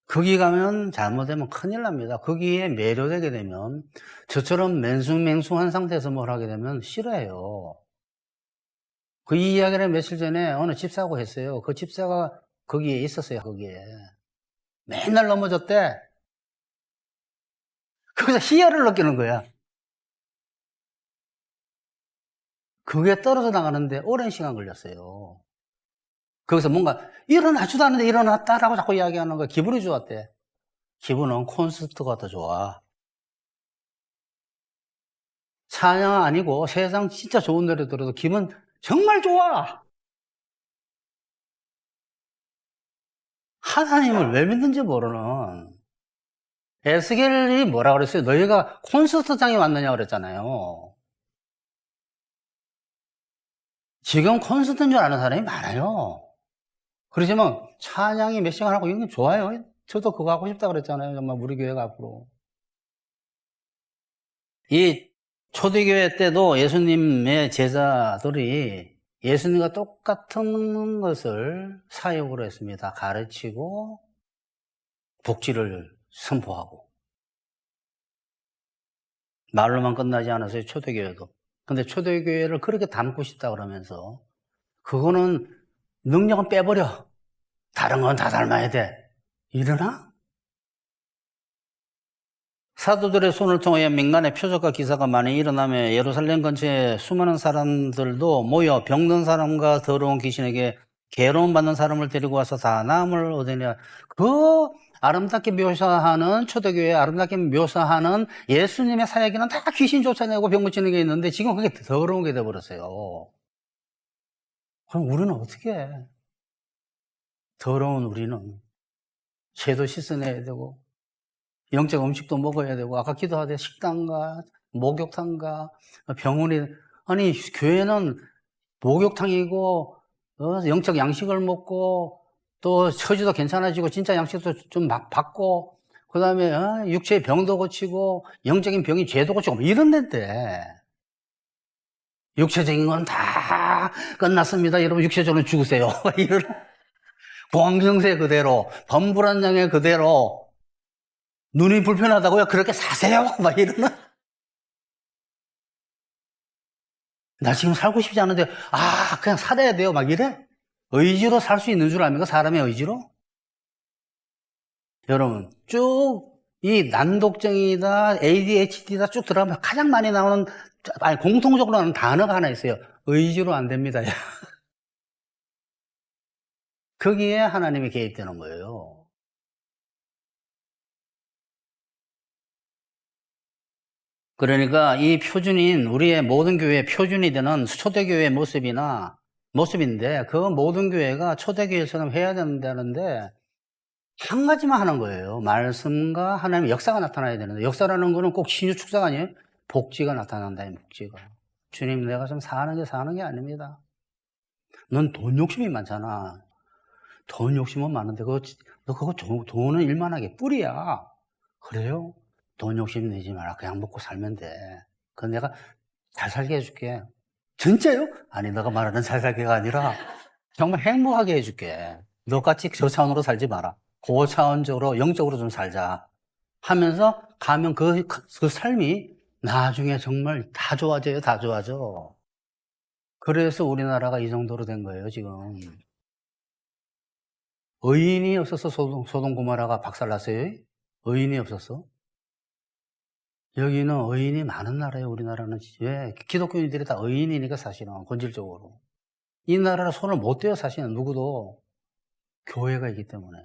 거기 가면 잘못되면 큰일 납니다. 거기에 매료되게 되면 저처럼 맹숭맹숭한 상태에서 뭘 하게 되면 싫어해요. 그 이야기를 며칠 전에 어느 집사하고 했어요. 그 집사가 거기에 있었어요. 거기에 맨날 넘어졌대. 거기서 희열을 느끼는 거야. 그게 떨어져 나가는데 오랜 시간 걸렸어요. 거기서 뭔가 일어나지도 않는데 일어났다라고 자꾸 이야기하는 거야. 기분이 좋았대. 기분은 콘서트가 더 좋아. 찬양 아니고 세상 진짜 좋은 노래 들어도 기분 정말 좋아. 하나님을 왜 믿는지 모르는. 에스겔이 뭐라 그랬어요? 너희가 콘서트장에 왔느냐 그랬잖아요. 지금 콘서트인 줄 아는 사람이 많아요. 그러지만 찬양이 몇 시간 하고 이런 게 좋아요. 저도 그거 하고 싶다 그랬잖아요. 정말 우리 교회가 앞으로. 이 초대교회 때도 예수님의 제자들이 예수님과 똑같은 것을 사역으로 했습니다. 가르치고 복지를 선포하고. 말로만 끝나지 않았어요. 초대교회도. 근데 초대교회를 그렇게 담고 싶다 그러면서 그거는 능력은 빼버려. 다른 건 다 닮아야 돼. 이러나? 사도들의 손을 통하여 민간의 표적과 기사가 많이 일어나며 예루살렘 근처에 수많은 사람들도 모여 병든 사람과 더러운 귀신에게 괴로움 받는 사람을 데리고 와서 다 나음을 얻으냐. 그 아름답게 묘사하는 초대교회 아름답게 묘사하는 예수님의 사역에는 다 귀신 쫓아내고 병 고치는 게 있는데 지금 그게 더러운 게 돼버렸어요. 그럼 우리는 어떻게 해? 더러운 우리는 죄도 씻어내야 되고 영적 음식도 먹어야 되고 아까 기도하되 식당가 목욕탕가 병원이 아니 교회는 목욕탕이고 영적 양식을 먹고 또 처지도 괜찮아지고 진짜 양식도 좀 막 받고 그 다음에 육체의 병도 고치고 영적인 병이 죄도 고치고 뭐 이런 데인데 육체적인 건 다 끝났습니다. 여러분 육체적으로 죽으세요. 이런 공황증세 그대로 범불안장애 그대로 눈이 불편하다고요? 그렇게 사세요? 막 이러나? 나 지금 살고 싶지 않은데, 그냥 살아야 돼요? 막 이래? 의지로 살 수 있는 줄 압니까? 사람의 의지로? 여러분, 쭉, 이 난독증이다, ADHD다 쭉 들어가면 가장 많이 나오는, 공통적으로 하는 단어가 하나 있어요. 의지로 안 됩니다. 거기에 하나님이 개입되는 거예요. 그러니까 이 표준인 우리의 모든 교회의 표준이 되는 초대교회의 모습인데 그 모든 교회가 초대교회처럼 해야 된다는데 한 가지만 하는 거예요. 말씀과 하나님의 역사가 나타나야 되는데 역사라는 거는 꼭 신유 축사가 아니에요. 복지가 나타난다. 이 복지가. 주님 내가 좀 사는 게 아닙니다. 넌 돈 욕심이 많잖아. 돈 욕심은 많은데 너 그거 돈은 일만하게 뿌리야. 그래요? 돈 욕심 내지 마라. 그냥 먹고 살면 돼. 그건 내가 잘 살게 해줄게. 진짜요? 아니, 너가 말하는 잘 살게가 아니라 정말 행복하게 해줄게. 너같이 저 차원으로 살지 마라. 고차원적으로, 영적으로 좀 살자. 하면서 가면 그 삶이 나중에 정말 다 좋아져요. 다 좋아져. 그래서 우리나라가 이 정도로 된 거예요, 지금. 의인이 없어서 소돔 고모라가 박살났어요? 의인이 없었어? 여기는 의인이 많은 나라예요, 우리나라는. 왜? 기독교인들이 다 의인이니까 사실은, 본질적으로. 이 나라를 손을 못 대요, 사실은, 누구도. 교회가 있기 때문에.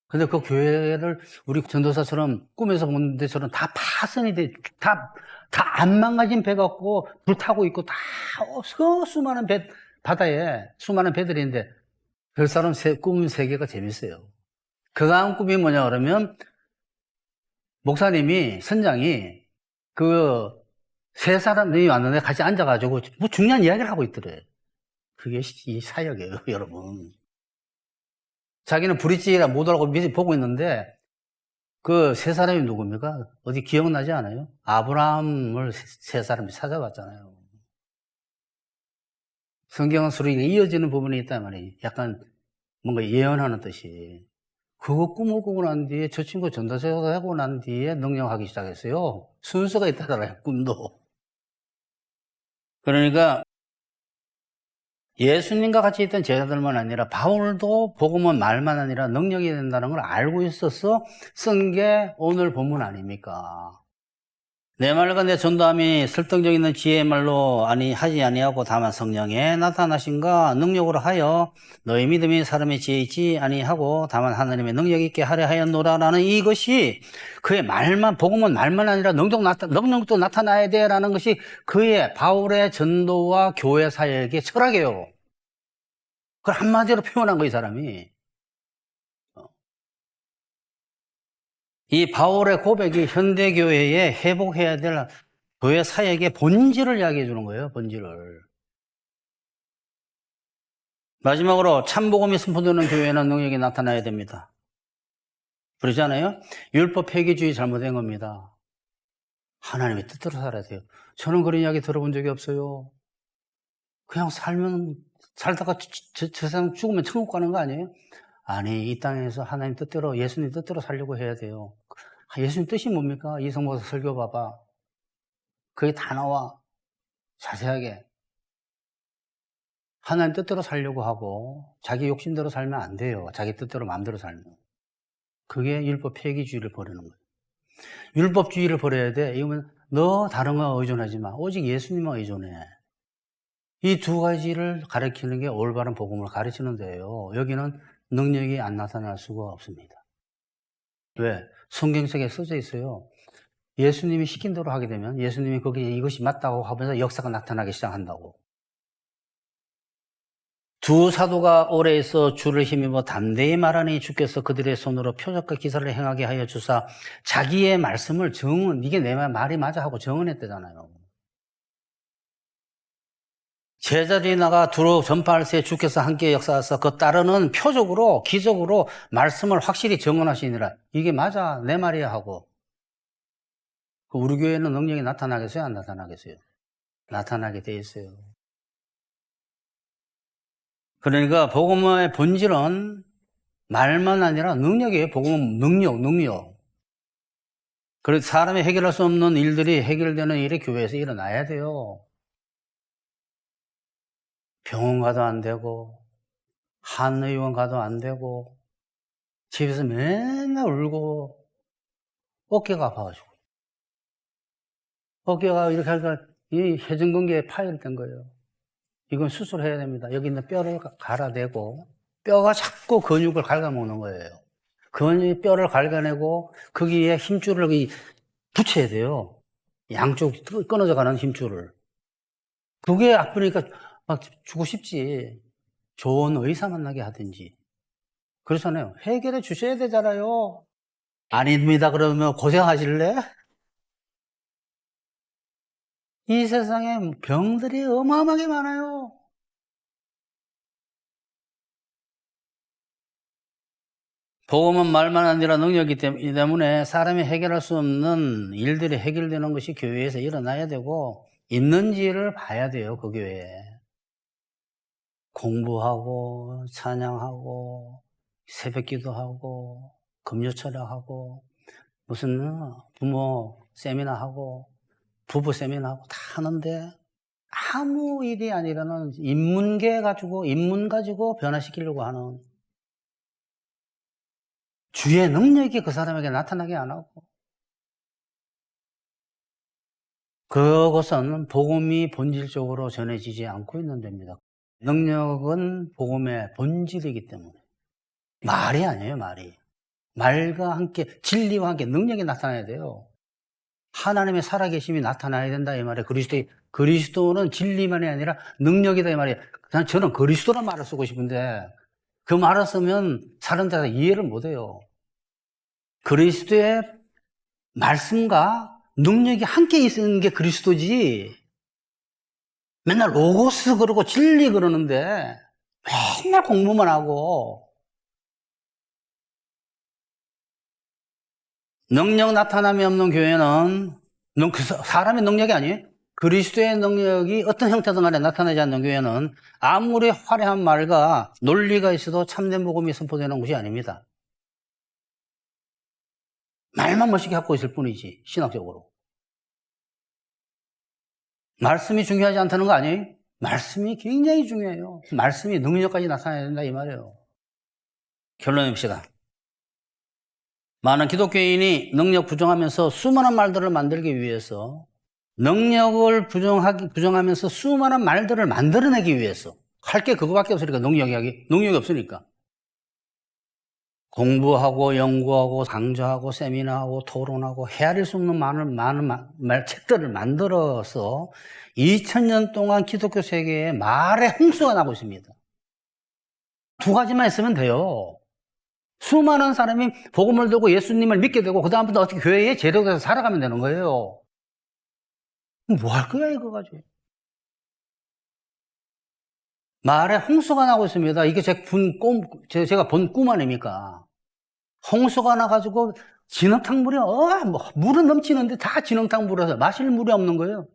근데 그 교회를 우리 전도사처럼 꿈에서 본 데처럼 다 파손이 돼, 다 안 망가진 배 같고 불타고 있고 다 수많은 배, 바다에 수많은 배들이 있는데 그 사람 꿈 세계가 재밌어요. 그 다음 꿈이 뭐냐 그러면 목사님이, 선장이 그 세 사람이 왔는데 같이 앉아가지고 뭐 중요한 이야기를 하고 있더래. 그게 이 사역이에요, 여러분. 자기는 브릿지라 못 알고 미리 보고 있는데 그 세 사람이 누굽니까? 어디 기억나지 않아요? 아브라함을 세 사람이 찾아왔잖아요. 성경은 서로 이어지는 부분이 있단 말이에요. 약간 뭔가 예언하는 뜻이. 그거 꿈을 꾸고 난 뒤에 저 친구 전도사가 하고 난 뒤에 능력하기 시작했어요. 순서가 있다잖아요, 꿈도. 그러니까 예수님과 같이 있던 제자들만 아니라 바울도 복음은 말만 아니라 능력이 된다는 걸 알고 있어서 쓴 게 오늘 본문 아닙니까? 내 말과 내 전도함이 설득력 있는 지혜의 말로 하지 아니하고 다만 성령에 나타나신가 능력으로 하여 너희 믿음이 사람의 지혜 있지 아니하고 다만 하나님의 능력 있게 하려 하였노라라는 이것이 그의 말만, 복음은 말만 아니라 능력도 나타나야 돼라는 것이 그의 바울의 전도와 교회 사역의 철학이에요. 그걸 한마디로 표현한 거예요, 이 사람이. 이 바울의 고백이 현대교회에 회복해야 될 교회 사역의 본질을 이야기해 주는 거예요, 본질을. 마지막으로 참복음이 선포되는 교회에는 능력이 나타나야 됩니다. 그러잖아요? 율법 폐기주의 잘못된 겁니다. 하나님의 뜻대로 살아야 돼요. 저는 그런 이야기 들어본 적이 없어요. 그냥 살다가 저 세상 죽으면 천국 가는 거 아니에요? 아니, 이 땅에서 하나님 뜻대로, 예수님 뜻대로 살려고 해야 돼요. 예수님 뜻이 뭡니까? 이성모서 설교 봐봐. 그게 다 나와. 자세하게. 하나님 뜻대로 살려고 하고 자기 욕심대로 살면 안 돼요. 자기 뜻대로 마음대로 살면. 그게 율법 폐기주의를 버리는 거예요. 율법주의를 버려야 돼. 이거는 너 다른 거 의존하지 마. 오직 예수님만 의존해. 이 두 가지를 가르치는 게 올바른 복음을 가르치는 데예요. 여기는 능력이 안 나타날 수가 없습니다. 왜? 성경책에 써져 있어요. 예수님이 시킨 대로 하게 되면 예수님이 거기에 이것이 맞다고 하면서 역사가 나타나기 시작한다고. 두 사도가 오래 있어 주를 힘입어 담대히 말하니 주께서 그들의 손으로 표적과 기사를 행하게 하여 주사 자기의 말씀을 이게 내 말이 맞아 하고 정언했대잖아요. 제자들이 나가 두루 전파할 때 주께서 함께 역사하사 그 따르는 표적으로 기적으로 말씀을 확실히 정언하시니라. 이게 맞아 내 말이야 하고. 우리 교회는 능력이 나타나겠어요? 안 나타나겠어요? 나타나게 돼 있어요. 그러니까 복음의 본질은 말만 아니라 능력이에요. 복음은 능력. 그래서 사람이 해결할 수 없는 일들이 해결되는 일이 교회에서 일어나야 돼요. 병원 가도 안 되고 한의원 가도 안 되고 집에서 맨날 울고 어깨가 아파가지고 어깨가 이렇게 하니까 이 회전근개에 파열된 거예요. 이건 수술해야 됩니다. 여기 있는 뼈를 갈아내고 뼈가 자꾸 근육을 갉아먹는 거예요. 뼈를 갉아내고 거기에 힘줄을 붙여야 돼요. 양쪽 끊어져 가는 힘줄을. 그게 아프니까 막 주고 싶지. 좋은 의사 만나게 하든지. 그렇잖아요. 해결해 주셔야 되잖아요. 아닙니다. 그러면 고생하실래? 이 세상에 병들이 어마어마하게 많아요. 복음은 말만 아니라 능력이기 때문에 사람이 해결할 수 없는 일들이 해결되는 것이 교회에서 일어나야 되고 있는지를 봐야 돼요. 그 교회에. 공부하고 찬양하고 새벽기도하고 금요철학하고 무슨 부모 세미나하고 부부 세미나하고 다 하는데 아무 일이 아니라는 인문 가지고 변화시키려고 하는 주의 능력이 그 사람에게 나타나게 안 하고 그것은 복음이 본질적으로 전해지지 않고 있는 데입니다. 능력은 복음의 본질이기 때문에 말이 아니에요, 말이. 말과 함께, 진리와 함께 능력이 나타나야 돼요. 하나님의 살아계심이 나타나야 된다, 이 말이에요. 그리스도는 진리만이 아니라 능력이다, 이 말이에요. 저는 그리스도란 말을 쓰고 싶은데, 그 말을 쓰면 사람들이 이해를 못 해요. 그리스도의 말씀과 능력이 함께 있는 게 그리스도지. 맨날 로고스 그러고 진리 그러는데, 맨날 공부만 하고, 능력 나타남이 없는 교회는 사람의 능력이 아니에요. 그리스도의 능력이 어떤 형태든 간에 나타나지 않는 교회는 아무리 화려한 말과 논리가 있어도 참된 복음이 선포되는 것이 아닙니다. 말만 멋있게 갖고 있을 뿐이지, 신학적으로. 말씀이 중요하지 않다는 거 아니에요? 말씀이 굉장히 중요해요. 말씀이 능력까지 나타나야 된다, 이 말이에요. 결론입시다. 많은 기독교인이 능력 부정하면서 수많은 말들을 만들기 위해서, 능력을 부정하면서 수많은 말들을 만들어내기 위해서, 할 게 그거밖에 없으니까, 능력이 없으니까. 공부하고, 연구하고, 강좌하고, 세미나하고, 토론하고, 헤아릴 수 없는 많은 책들을 만들어서 2000년 동안 기독교 세계에 말의 홍수가 나고 있습니다. 두 가지만 있으면 돼요. 수많은 사람이 복음을 듣고 예수님을 믿게 되고 그 다음부터 어떻게 교회에 제대로 살아가면 되는 거예요. 뭐 할 거야 이거 가지고. 말에 홍수가 나고 있습니다. 이게 제가 본 꿈 아닙니까? 홍수가 나가지고 진흙탕 물이 물은 넘치는데 다 진흙탕 물어서 마실 물이 없는 거예요.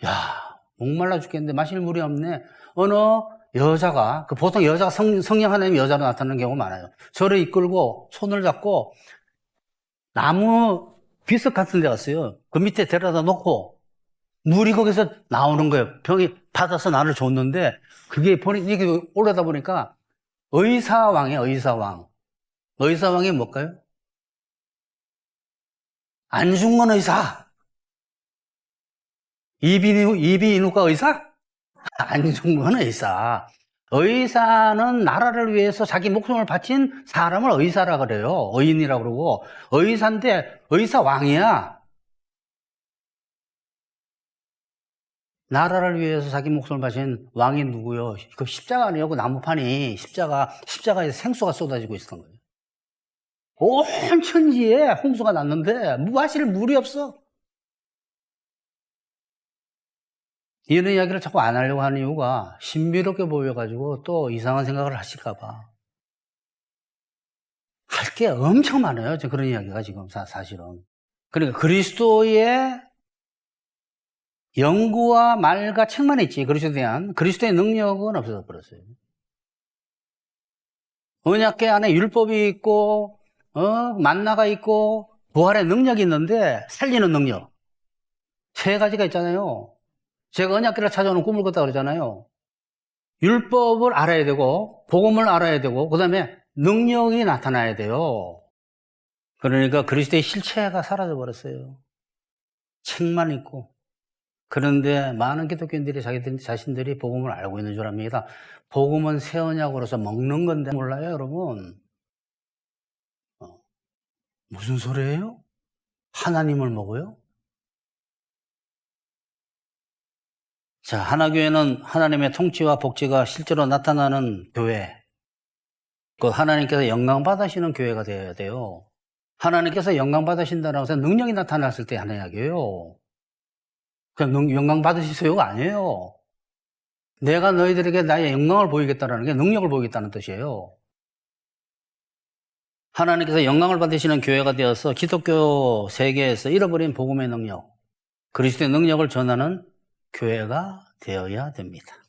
야, 목말라 죽겠는데 마실 물이 없네. 어느 여자가, 보통 여자가 성령 하나님의 여자로 나타나는 경우가 많아요. 저를 이끌고 손을 잡고 나무 비석 같은 데 갔어요. 그 밑에 데려다 놓고 물이 거기서 나오는 거예요. 병이 받아서 나를 줬는데 그게 이게 올라다 보니까 의사왕이에요. 의사왕. 의사왕이 뭘까요? 안중근 의사. 이비인후과 의사? 안중근 의사. 의사는 나라를 위해서 자기 목숨을 바친 사람을 의사라 그래요. 의인이라고 그러고. 의사인데 의사왕이야. 나라를 위해서 자기 목숨을 바친 왕이 누구요? 그 십자가 아니에요? 그 나무판이 십자가에 생수가 쏟아지고 있었던 거예요. 온 천지에 홍수가 났는데 마실 물이 없어. 이런 이야기를 자꾸 안 하려고 하는 이유가 신비롭게 보여가지고 또 이상한 생각을 하실까봐. 할 게 엄청 많아요. 그런 이야기가 지금 사실은. 그러니까 그리스도의 연구와 말과 책만 있지, 그리스도에 대한 그리스도의 능력은 없어져 버렸어요. 언약궤 안에 율법이 있고, 만나가 있고, 부활의 능력이 있는데 살리는 능력. 세 가지가 있잖아요. 제가 언약궤를 찾아오는 꿈을 꿨다 그러잖아요. 율법을 알아야 되고, 복음을 알아야 되고, 그 다음에 능력이 나타나야 돼요. 그러니까 그리스도의 실체가 사라져 버렸어요. 책만 있고. 그런데 많은 기독교인들이 자신들이 복음을 알고 있는 줄 압니다. 복음은 새 언약으로서 먹는 건데 몰라요, 여러분? 무슨 소리예요? 하나님을 먹어요? 자, 하나교회는 하나님의 통치와 복지가 실제로 나타나는 교회. 그 하나님께서 영광 받으시는 교회가 되어야 돼요. 하나님께서 영광 받으신다고 해서 능력이 나타났을 때 하는 이야기예요. 그냥 영광 받으시세요가 아니에요. 내가 너희들에게 나의 영광을 보이겠다는 게 능력을 보이겠다는 뜻이에요. 하나님께서 영광을 받으시는 교회가 되어서 기독교 세계에서 잃어버린 복음의 능력, 그리스도의 능력을 전하는 교회가 되어야 됩니다.